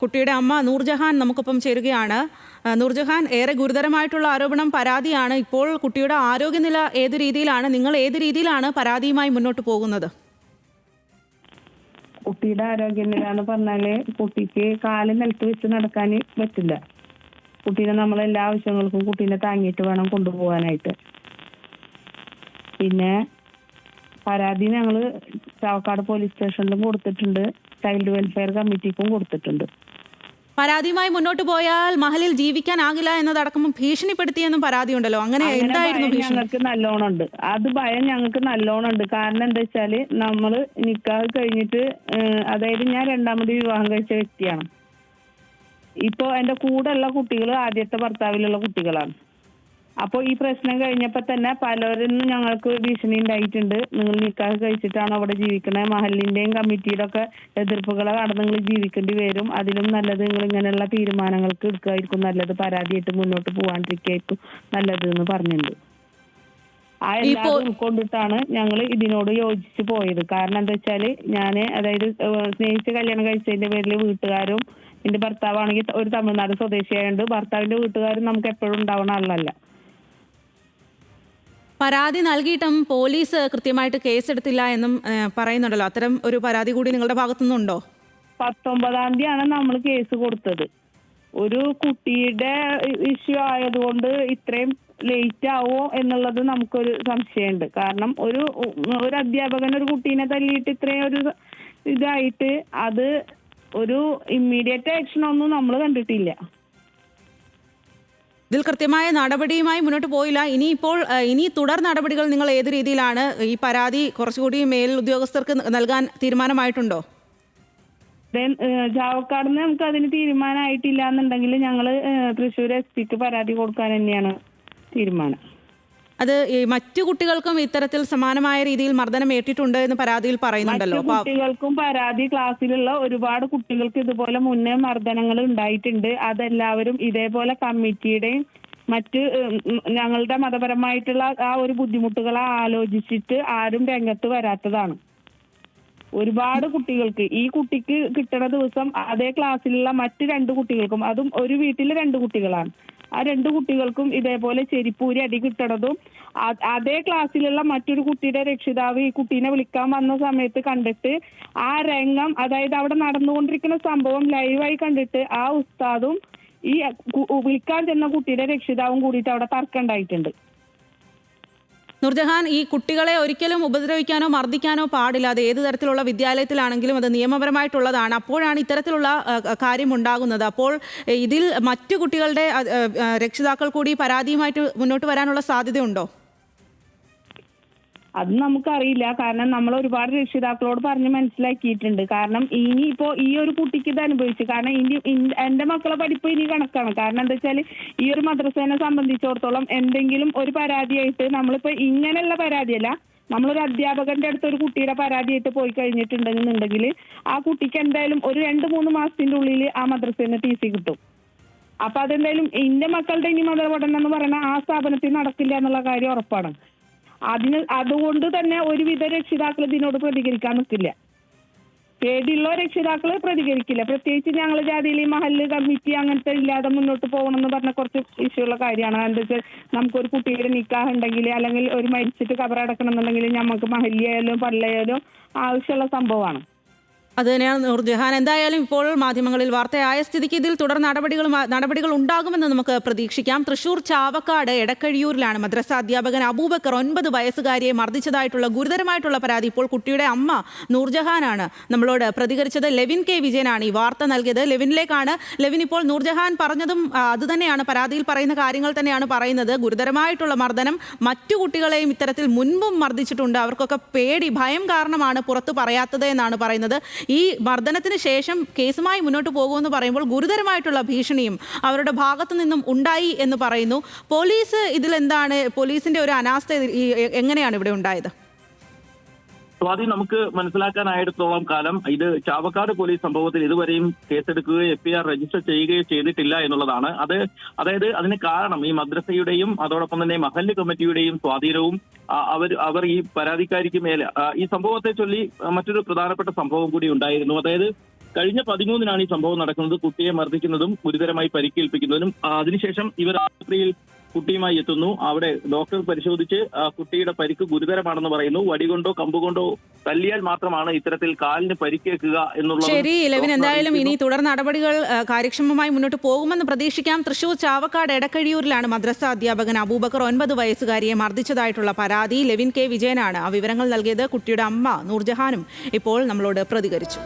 കുട്ടിയുടെ അമ്മ നൂർജഹാൻ നമുക്കൊപ്പം ചേരുകയാണ്. നൂർജഹാൻ, ഏറെ ഗുരുതരമായിട്ടുള്ള ആരോപണം, പരാതിയാണ്. ഇപ്പോൾ കുട്ടിയുടെ ആരോഗ്യനില ഏത് രീതിയിലാണ്? നിങ്ങൾ ഏത് രീതിയിലാണ് പരാതിയുമായി മുന്നോട്ട് പോകുന്നത്? കുട്ടിയുടെ ആരോഗ്യനില എന്ന് പറഞ്ഞാല് കുട്ടിക്ക് കാല് നിലത്ത് വെച്ച് നടക്കാൻ പറ്റില്ല. കുട്ടീനെ നമ്മൾ എല്ലാ ആവശ്യങ്ങൾക്കും കുട്ടീനെ താങ്ങിയിട്ട് വേണം കൊണ്ടുപോകാനായിട്ട്. പിന്നെ പരാതി ഞങ്ങൾ ചാവക്കാട് പോലീസ് സ്റ്റേഷനിലും കൊടുത്തിട്ടുണ്ട്, ചൈൽഡ് വെൽഫെയർ കമ്മിറ്റിക്കും കൊടുത്തിട്ടുണ്ട്. പരാതിയുമായി മുന്നോട്ട് പോയാൽ മഹലിൽ ജീവിക്കാനാകില്ല എന്നതടക്കം ഭീഷണിപ്പെടുത്തിയെന്നും പരാതിയുണ്ടല്ലോ. അങ്ങനെ എന്തായിരുന്നു ഭീഷണി? ഞങ്ങൾക്ക് നല്ലോണം ഉണ്ട്, അത് ഭയം ഞങ്ങൾക്ക് നല്ലോണം ഉണ്ട്. കാരണം എന്താ വെച്ചാല് നമ്മള് നിക്കാഹ് കഴിഞ്ഞിട്ട്, അതായത് ഞാൻ രണ്ടാമത് വിവാഹം കഴിച്ച വ്യക്തിയാണ്. ഇപ്പൊ എന്റെ കൂടെ ഉള്ള കുട്ടികൾ ആദ്യത്തെ ഭർത്താവിലുള്ള കുട്ടികളാണ്. അപ്പോൾ ഈ പ്രശ്നം കഴിഞ്ഞപ്പോൾ തന്നെ പലരും ഞങ്ങൾക്ക് ഭീഷണി ഉണ്ടായിട്ടുണ്ട്. നിങ്ങൾ നിക്കാഹ് കഴിച്ചിട്ടാണ് അവിടെ ജീവിക്കണേ, മഹലിന്റെയും കമ്മിറ്റിയുടെ ഒക്കെ എതിർപ്പുകളെ കടന്ന് നിങ്ങൾ ജീവിക്കേണ്ടി വരും, അതിലും നല്ലത് നിങ്ങൾ ഇങ്ങനെയുള്ള തീരുമാനങ്ങൾക്ക് എടുക്കുകയായിരിക്കും നല്ലത്, പരാതിയായിട്ട് മുന്നോട്ട് പോകാണ്ടിരിക്കുകയായിരിക്കും നല്ലത് എന്ന് പറഞ്ഞിട്ടുണ്ട്. ആ എല്ലാവരും ഉൾക്കൊണ്ടിട്ടാണ് ഞങ്ങൾ ഇതിനോട് യോജിച്ച് പോയത്. കാരണം എന്താ വെച്ചാല് അതായത് സ്നേഹിച്ച് കല്യാണം കഴിച്ചതിന്റെ പേരിൽ വീട്ടുകാരും, എന്റെ ഭർത്താവാണെങ്കിൽ ഒരു തമിഴ്നാട് സ്വദേശിയായുണ്ട്, ഭർത്താവിന്റെ വീട്ടുകാരും നമുക്ക് എപ്പോഴും ഉണ്ടാവുന്ന ആളല്ല. പരാതി നൽകിയിട്ടും പോലീസ് കൃത്യമായിട്ട് കേസെടുത്തില്ല എന്നും പറയുന്നുണ്ടല്ലോ. അത്തരം ഒരു പരാതി കൂടി നിങ്ങളുടെ ഭാഗത്തുനിന്നുണ്ടോ? 19-ാം തീയതിയാണ് നമ്മൾ കേസ് കൊടുത്തത്. ഒരു കുട്ടിയുടെ ഇഷ്യൂ ആയതുകൊണ്ട് ഇത്രയും ലേറ്റ് ആവോ എന്നുള്ളത് നമുക്കൊരു സംശയമുണ്ട്. കാരണം ഒരു അധ്യാപകൻ ഒരു കുട്ടീനെ തല്ലിയിട്ട് ഇത്രയും ഒരു ഇതായിട്ട് അത് ഒരു ഇമ്മീഡിയറ്റ് ആക്ഷൻ ഒന്നും നമ്മൾ കണ്ടിട്ടില്ല. ഇതിൽ കൃത്യമായ നടപടിയുമായി മുന്നോട്ട് പോയില്ല. ഇനി തുടർ നടപടികൾ നിങ്ങൾ ഏത് രീതിയിലാണ്? ഈ പരാതി കുറച്ചുകൂടി മേൽ ഉദ്യോഗസ്ഥർക്ക് നൽകാൻ തീരുമാനമായിട്ടുണ്ടോ? ചാവക്കാടിന് നമുക്ക് അതിന് തീരുമാനമായിട്ടില്ല എന്നുണ്ടെങ്കിൽ ഞങ്ങൾ തൃശ്ശൂർ SP-ക്ക് പരാതി കൊടുക്കാൻ തന്നെയാണ് തീരുമാനം. അത് മറ്റു കുട്ടികൾക്കും ഇത്തരത്തിൽ സമാനമായ രീതിയിൽ മർദ്ദനം ഏറ്റിട്ടുണ്ട് എന്ന് പരാതിയിൽ പറയുന്നുണ്ടല്ലോ. കുട്ടികൾക്കും പരാതി, ക്ലാസ്സിലുള്ള ഒരുപാട് കുട്ടികൾക്ക് ഇതുപോലെ മുന്നേ മർദ്ദനങ്ങൾ ഉണ്ടായിട്ടുണ്ട്. അതെല്ലാവരും ഇതേപോലെ കമ്മിറ്റിയുടെയും മറ്റ് ഞങ്ങളുടെ മതപരമായിട്ടുള്ള ആ ഒരു ബുദ്ധിമുട്ടുകളെ ആലോചിച്ചിട്ട് ആരും രംഗത്ത് വരാത്തതാണ്. ഒരുപാട് കുട്ടികൾക്ക്, ഈ കുട്ടിക്ക് കിട്ടുന്ന ദിവസം അതേ ക്ലാസ്സിലുള്ള മറ്റ് 2 കുട്ടികൾക്കും, അതും ഒരു വീട്ടിലെ 2 കുട്ടികളാണ്, ആ 2 കുട്ടികൾക്കും ഇതേപോലെ ചെരിപ്പൂരി അടി കിട്ടണതും അതേ ക്ലാസ്സിലുള്ള മറ്റൊരു കുട്ടിയുടെ രക്ഷിതാവ് ഈ കുട്ടീനെ വിളിക്കാൻ വന്ന സമയത്ത് കണ്ടിട്ട് ആ രംഗം, അതായത് അവിടെ നടന്നുകൊണ്ടിരിക്കുന്ന സംഭവം ലൈവായി കണ്ടിട്ട് ആ ഉസ്താദും ഈ വിളിക്കാൻ ചെന്ന കുട്ടിയുടെ രക്ഷിതാവും കൂടിയിട്ട് അവിടെ തർക്കം ഉണ്ടായിട്ടുണ്ട്. നൂർജഹാൻ, ഈ കുട്ടികളെ ഒരിക്കലും ഉപദ്രവിക്കാനോ മർദ്ദിക്കാനോ പാടില്ല. അത് ഏത് തരത്തിലുള്ള വിദ്യാലയത്തിലാണെങ്കിലും അത് നിയമപരമായിട്ടുള്ളതാണ്. അപ്പോഴാണ് ഇത്തരത്തിലുള്ള കാര്യം ഉണ്ടാകുന്നത്. അപ്പോൾ ഇതിൽ മറ്റു കുട്ടികളുടെ രക്ഷിതാക്കൾ കൂടി പരാതിയുമായിട്ട് മുന്നോട്ട് വരാനുള്ള സാധ്യതയുണ്ടോ? അത് നമുക്കറിയില്ല. കാരണം നമ്മൾ ഒരുപാട് രക്ഷിതാക്കളോട് പറഞ്ഞ് മനസ്സിലാക്കിയിട്ടുണ്ട്. കാരണം ഇനിയിപ്പോ ഈ ഒരു കുട്ടിക്ക് ഇത് അനുഭവിച്ചു. കാരണം എന്റെ മക്കളെ പഠിപ്പ് ഇനി കണക്കാണ്. കാരണം എന്താ വെച്ചാൽ ഈ ഒരു മദ്രസേനെ സംബന്ധിച്ചിടത്തോളം എന്തെങ്കിലും ഒരു പരാതിയായിട്ട്, നമ്മളിപ്പോ ഇങ്ങനെയുള്ള പരാതിയല്ല, നമ്മളൊരു അധ്യാപകന്റെ അടുത്ത് ഒരു കുട്ടിയുടെ പരാതിയായിട്ട് പോയി കഴിഞ്ഞിട്ടുണ്ടെന്നുണ്ടെങ്കിൽ ആ കുട്ടിക്ക് എന്തായാലും ഒരു 2-3 മാസത്തിന്റെ ഉള്ളിൽ ആ മദ്രസേന്ന് TC കിട്ടും. അപ്പൊ അതെന്തായാലും എന്റെ മക്കളുടെ ഇനി മതപഠനം എന്ന് പറയുന്ന ആ സ്ഥാപനത്തിൽ നടക്കില്ല എന്നുള്ള കാര്യം ഉറപ്പാണ്. അതുകൊണ്ട് തന്നെ ഒരുവിധ രക്ഷിതാക്കൾ ഇതിനോട് പ്രതികരിക്കാൻ നിൽക്കില്ല. പേടിയുള്ള രക്ഷിതാക്കൾ പ്രതികരിക്കില്ല. പ്രത്യേകിച്ച് ഞങ്ങൾ ജാതിയിൽ മഹല്ല് കമ്മിറ്റി അങ്ങനത്തെ ഇല്ലാതെ മുന്നോട്ട് പോകണമെന്ന് പറഞ്ഞ കുറച്ച് ഇഷ്യൂള്ള കാര്യമാണ്. എന്താ വെച്ചാൽ നമുക്കൊരു കുട്ടിയുടെ നിക്കാഹ് ഉണ്ടെങ്കിൽ, അല്ലെങ്കിൽ ഒരു മരിച്ചിട്ട് കബറടക്കണം എന്നുണ്ടെങ്കിൽ നമുക്ക് മഹല്ലിയായാലും പള്ളിയായാലും ആവശ്യമുള്ള സംഭവമാണ്. അത് തന്നെയാണ് നൂർജഹാൻ. എന്തായാലും ഇപ്പോൾ മാധ്യമങ്ങളിൽ വാർത്തയായ സ്ഥിതിക്ക് ഇതിൽ തുടർ നടപടികൾ ഉണ്ടാകുമെന്ന് നമുക്ക് പ്രതീക്ഷിക്കാം. തൃശൂർ ചാവക്കാട് എടക്കഴിയൂരിലാണ് മദ്രസ അധ്യാപകൻ അബൂബക്കർ 9 വയസ്സുകാരിയെ മർദ്ദിച്ചതായിട്ടുള്ള ഗുരുതരമായിട്ടുള്ള പരാതി. ഇപ്പോൾ കുട്ടിയുടെ അമ്മ നൂർജഹാനാണ് നമ്മളോട് പ്രതികരിച്ചത്. ലെവിൻ K. വിജയനാണ് ഈ വാർത്ത നൽകിയത്. ലെവിനിലേക്കാണ്. ലെവിൻ, ഇപ്പോൾ നൂർജഹാൻ പറഞ്ഞതും അത് തന്നെയാണ്, പരാതിയിൽ പറയുന്ന കാര്യങ്ങൾ തന്നെയാണ് പറയുന്നത്. ഗുരുതരമായിട്ടുള്ള മർദ്ദനം, മറ്റു കുട്ടികളെയും ഇത്തരത്തിൽ മുൻപും മർദ്ദിച്ചിട്ടുണ്ട്. അവർക്കൊക്കെ പേടി, ഭയം കാരണമാണ് പുറത്തു പറയാത്തത് എന്നാണ് പറയുന്നത്. ഈ മർദ്ദനത്തിന് ശേഷം കേസുമായി മുന്നോട്ട് പോകുമെന്ന് പറയുമ്പോൾ ഗുരുതരമായിട്ടുള്ള ഭീഷണിയും അവരുടെ ഭാഗത്തു നിന്നും ഉണ്ടായി എന്ന് പറയുന്നു. പോലീസ് ഇതിലെന്താണ്? പോലീസിന്റെ ഒരു അനാസ്ഥ എങ്ങനെയാണ് ഇവിടെ ഉണ്ടായത്? സ്വാതി, നമുക്ക് മനസ്സിലാക്കാനായിടത്തോളം കാലം ഇത് ചാവക്കാട് പോലീസ് സംഭവത്തിൽ ഇതുവരെയും കേസെടുക്കുകയോ FIR രജിസ്റ്റർ ചെയ്യുകയോ ചെയ്തിട്ടില്ല എന്നുള്ളതാണ്. അതായത് അതിന് കാരണം ഈ മദ്രസയുടെയും അതോടൊപ്പം തന്നെ മഹല്ല് കമ്മിറ്റിയുടെയും സ്വാധീനവും അവർ ഈ പരാതിക്കാരിക്ക് മേലെ ഈ സംഭവത്തെ ചൊല്ലി മറ്റൊരു പ്രധാനപ്പെട്ട സംഭവം കൂടി ഉണ്ടായിരുന്നു. അതായത് കഴിഞ്ഞ 13-നാണ് ഈ സംഭവം നടക്കുന്നത്. കുട്ടിയെ മർദ്ദിക്കുന്നതും ഗുരുതരമായി പരിക്കേൽപ്പിക്കുന്നതിനും അതിനുശേഷം ഇവർ ആശുപത്രിയിൽ കുട്ടിയുമായി എത്തുന്നു. അവിടെ ഡോക്ടർ പരിശോധിച്ച് കുട്ടിയുടെ പരിക്ക് ഗുരുതരമാണെന്ന് പറയുന്നു. വടികൊണ്ടോ കമ്പുകൊണ്ടോ തല്ലിയാൽ മാത്രമാണ് ഇത്തരത്തിൽ കാലിന് പരിക്കേൽക്കുക എന്നുള്ളത്. ശരി ലെവിൻ, എന്തായാലും ഇനി തുടർ നടപടികൾ കാര്യക്ഷമമായി മുന്നോട്ട് പോകുമെന്ന് പ്രതീക്ഷിക്കാം. തൃശൂർ ചാവക്കാട് എടക്കഴിയൂരിലാണ് മദ്രസ അധ്യാപകൻ അബൂബക്കർ 9 വയസ്സുകാരിയെ മർദ്ദിച്ചതായിട്ടുള്ള പരാതി. ലെവിൻ കെ വിജയനാണ് ആ വിവരങ്ങൾ നൽകിയത്. കുട്ടിയുടെ അമ്മ നൂർജഹാനും ഇപ്പോൾ നമ്മളോട് പ്രതികരിച്ചു.